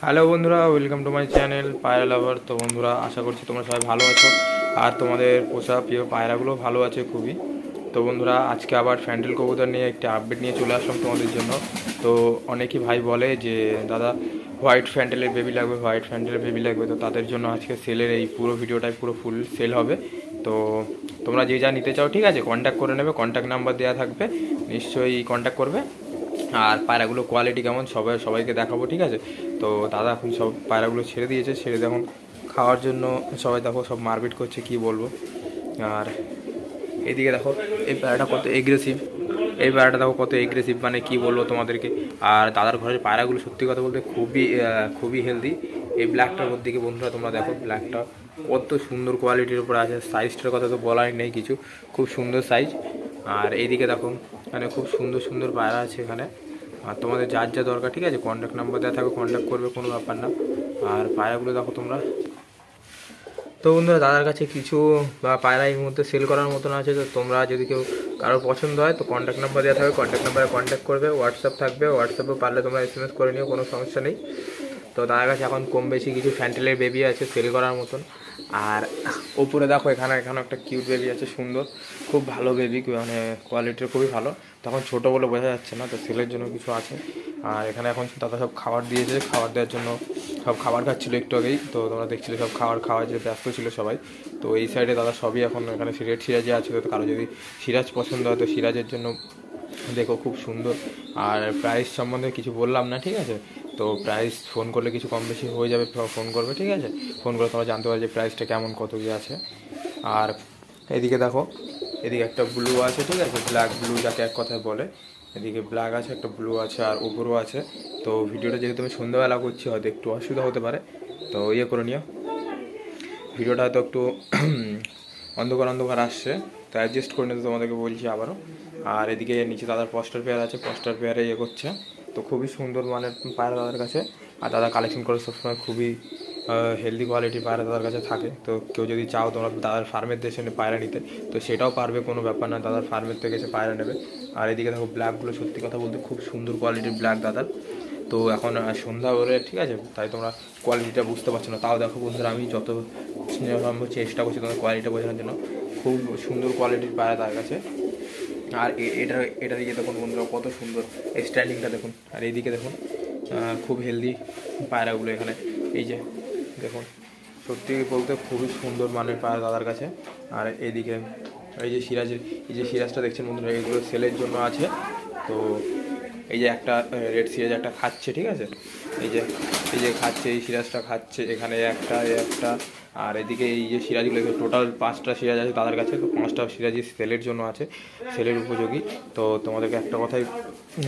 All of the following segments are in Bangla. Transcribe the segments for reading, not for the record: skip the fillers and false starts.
হ্যালো বন্ধুরা, ওয়েলকাম টু মাই চ্যানেল পায়রা লাভার। তো বন্ধুরা, আশা করছি তোমরা সবাই ভালো আছো আর তোমাদের পোষা প্রিয় পায়রাগুলো ভালো আছে খুবই। তো বন্ধুরা, আজকে আবার ফ্যান্ডেল কবুতর নিয়ে একটা আপডেট নিয়ে চলে আসলাম তোমাদের জন্য। তো অনেকেই ভাই বলে যে দাদা হোয়াইট ফ্যান্ডেলের বেবি লাগবে, হোয়াইট ফ্যান্ডেলের বেবি লাগবে। তো তাদের জন্য আজকে সেলের এই পুরো ভিডিওটাই পুরো ফুল সেল হবে। তো তোমরা যে যা নিতে চাও ঠিক আছে, কন্ট্যাক্ট করে নেবে, কন্ট্যাক্ট নাম্বার দেওয়া থাকবে, নিশ্চয়ই কন্ট্যাক্ট করবে। আর পায়রাগুলো কোয়ালিটি কেমন সবাইকে দেখাবো, ঠিক আছে। তো দাদা এখন সব পায়রাগুলো ছেড়ে দিয়েছে, ছেড়ে দেখুন খাওয়ার জন্য সবাই দেখো সব মারপিট করছে, কি বলবো। আর এইদিকে দেখো এই পায়রাটা কত এগ্রেসিভ, এই পায়রাটা দেখো কত এগ্রেসিভ, মানে কি বলবো তোমাদেরকে। আর দাদার ঘরের পায়রাগুলো সত্যি কথা বলতে খুবই হেলদি। এই ব্ল্যাকটার মধ্যে দিকে বন্ধুরা তোমরা দেখো, ব্ল্যাকটা কত সুন্দর কোয়ালিটির উপরে আছে। সাইজটার কথা তো বলাই নেই কিছু, খুব সুন্দর সাইজ। আর এইদিকে দেখো এখানে খুব সুন্দর সুন্দর পায়রা আছে এখানে। আর তোমাদের যার যা দরকার ঠিক আছে, কন্ট্যাক্ট নাম্বার দেওয়া থাকবে, কন্ট্যাক্ট করবে, কোনো ব্যাপার না। আর পায়রাগুলো দেখো তোমরা। তো বন্ধুরা, দাদার কাছে কিছু পায়রা এই মুহূর্তে সেল করার মতন আছে। তো তোমরা যদি কেউ কারো পছন্দ হয় তো কন্ট্যাক্ট নাম্বার দেওয়া থাকবে, কন্ট্যাক্ট নাম্বারে কন্ট্যাক্ট করবে। হোয়াটসঅ্যাপ থাকবে, হোয়াটসঅ্যাপে পারলে তোমরা এসএমএস করে নিও, কোনো সমস্যা নেই। তো দাদার কাছে এখন কম বেশি কিছু ফ্যান্টেলের বেবি আছে সেল করার মতন। আর ওপরে দেখো এখানে একটা কিউট বেবি আছে, সুন্দর, খুব ভালো বেবি, মানে কোয়ালিটির খুবই ভালো। তখন ছোটো বলে বোঝা যাচ্ছে না, তো সেলের জন্য কিছু আছে। আর এখানে এখন দাদা সব খাবার দিয়েছে, খাবার দেওয়ার জন্য সব খাবার খাচ্ছিলো একটু আগেই। তো তোমরা দেখছিলে সব খাওয়ার যে ব্যস্ত ছিল সবাই। তো এই সাইডে দাদা সবই এখন এখানে রেড সিরাজে আছে। তো কারো যদি সিরাজ পছন্দ হয় তো সিরাজের জন্য দেখো খুব সুন্দর। আর প্রাইস সম্বন্ধে কিছু বললাম না, ঠিক আছে। তো প্রাইস ফোন করলে কিছু কম বেশি হয়ে যাবে, ফোন করবে, ঠিক আছে। ফোন করে তোমরা জানতে পারবে যে প্রাইসটা কেমন, কত কি আছে। আর এদিকে দেখো, এদিকে একটা ব্লু আছে, ঠিক আছে, ব্ল্যাক ব্লু যাকে এক কথায় বলে। এদিকে ব্ল্যাক আছে, একটা ব্লু আছে, আর উপরও আছে। তো ভিডিওটা যেহেতু আমি সন্ধ্যাবেলা করছি হয়তো একটু অসুবিধা হতে পারে, তো ইয়ে করে নিও। ভিডিওটা হয়তো একটু অন্ধকার আসছে, তো অ্যাডজাস্ট করে নিতে তোমাদেরকে বলছি আবারও। আর এদিকে নিচে দাদার পস্টার পেয়ার আছে, পস্টার পেয়ারে ইয়ে করছে। তো খুবই সুন্দর মানের পায়রা দাদার কাছে। আর দাদা কালেকশন করে সবসময় খুবই হেলদি কোয়ালিটির পায়রা দাদার কাছে থাকে। তো কেউ যদি চাও তোমরা দাদার ফার্মের দেশে পায়রা নিতে, তো সেটাও পারবে, কোনো ব্যাপার না, দাদার ফার্মের থেকে এসে পায়রা নেবে। আর এদিকে দেখো ব্ল্যাকগুলো সত্যি কথা বলতে খুব সুন্দর কোয়ালিটির ব্ল্যাক দাদার। তো এখন সন্ধ্যা হলে ঠিক আছে, তাই তোমরা কোয়ালিটিটা বুঝতে পারছো না। তাও দেখো বন্ধুরা, আমি যত সম্ভব চেষ্টা করছি তোমাদের কোয়ালিটিটা বোঝানোর জন্য। খুব সুন্দর কোয়ালিটির পায়রা তার কাছে। আর এটা দিকে দেখুন বন্ধুরা কত সুন্দর স্ট্যান্ডিংটা দেখুন। আর এইদিকে দেখুন খুব হেলদি পায়রাগুলো এখানে, এই যে দেখুন, সত্যি বলতে খুবই সুন্দর মানের পায়রা দাদার কাছে। আর এইদিকে এই যে সিরাজটা দেখছেন বন্ধুরা, এইগুলো সেলের জন্য আছে। তো এই যে একটা রেড সিরাজ একটা খাচ্ছে, ঠিক আছে, এই যে খাচ্ছে, এই সিরাজটা খাচ্ছে, এখানে একটা। আর এদিকে এই যে সিরাজগুলো, টোটাল 5টা সিরাজ আছে তাদের কাছে। তো 5টা সিরাজই সেলের জন্য আছে, সেলের উপযোগী। তো তোমাদেরকে একটা কথাই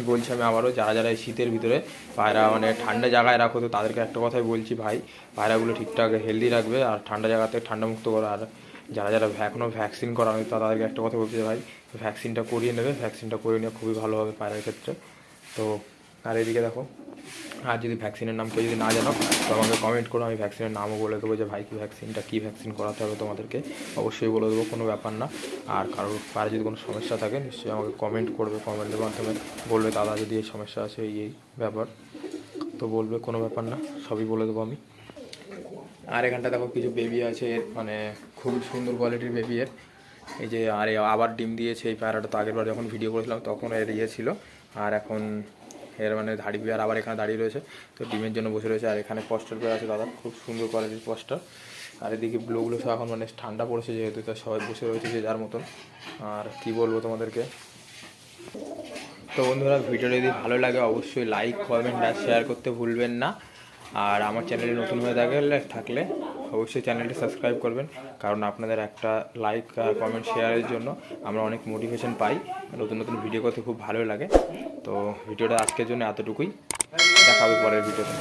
বলছি আমি আবারও, যারা এই শীতের ভিতরে পায়রা মানে ঠান্ডা জায়গায় রাখো, তো তাদেরকে একটা কথাই বলছি ভাই, পায়রাগুলো ঠিকঠাক হেলদি রাখবে আর ঠান্ডা জায়গাতে ঠান্ডা মুক্ত করো। আর যারা এখনও ভ্যাকসিন করা হয় তাদেরকে একটা কথা বলছি ভাই, ভ্যাকসিনটা করিয়ে নেবে, ভ্যাকসিনটা করিয়ে নেওয়া খুবই ভালো হবে পায়রার ক্ষেত্রে। তো আর এদিকে দেখো, আর যদি ভ্যাকসিনের নাম কেউ যদি না জানো তো আমাকে কমেন্ট করো, আমি ভ্যাকসিনের নামও বলে দেবো যে ভাই কী ভ্যাকসিন করাতে হবে তোমাদেরকে, অবশ্যই বলে দেবো, কোনো ব্যাপার না। আর কারোর পায়ে যদি কোনো সমস্যা থাকে নিশ্চয়ই আমাকে কমেন্ট করবে, কমেন্টের মাধ্যমে বলবে দাদা যদি এই সমস্যা আছে এই ব্যাপার, তো বলবে, কোনো ব্যাপার না, সবই বলে দেবো আমি। আর এখানটা দেখো কিছু বেবি আছে এর, মানে খুব সুন্দর কোয়ালিটির বেবি এর। এই যে আর আবার ডিম দিয়েছে এই পায়রাটা। তো আগেরবার যখন ভিডিও করেছিলাম তখন এর ইয়ে ছিল, আর এখন এর মানে ধাড়ি পেয়ার আবার এখানে দাঁড়িয়ে রয়েছে, তো ডিমের জন্য বসে রয়েছে। আর এখানে পস্টার পেয়ার আছে দাদা, খুব সুন্দর কোয়ালিটির পস্টার। আর এদিকে ব্লুগুলো সব এখন মানে ঠান্ডা পড়েছে যেহেতু, তো সবাই বসে রয়েছে যে যার মতন। আর কি বলবো তোমাদেরকে। তো বন্ধুরা, ভিডিওটা যদি ভালো লাগে অবশ্যই লাইক, কমেন্ট আর শেয়ার করতে ভুলবেন না। আর আমার চ্যানেলে নতুন হয়ে থাকলে অবশ্যই চ্যানেলটি সাবস্ক্রাইব করবেন, কারণ আপনাদের একটা লাইক আর কমেন্ট শেয়ারের জন্য আমরা অনেক মোটিভেশন পাই, নতুন ভিডিও করতে খুব ভালো লাগে। তো ভিডিওটা আজকের জন্য এতটুকুই, দেখা হবে পরের ভিডিওতে।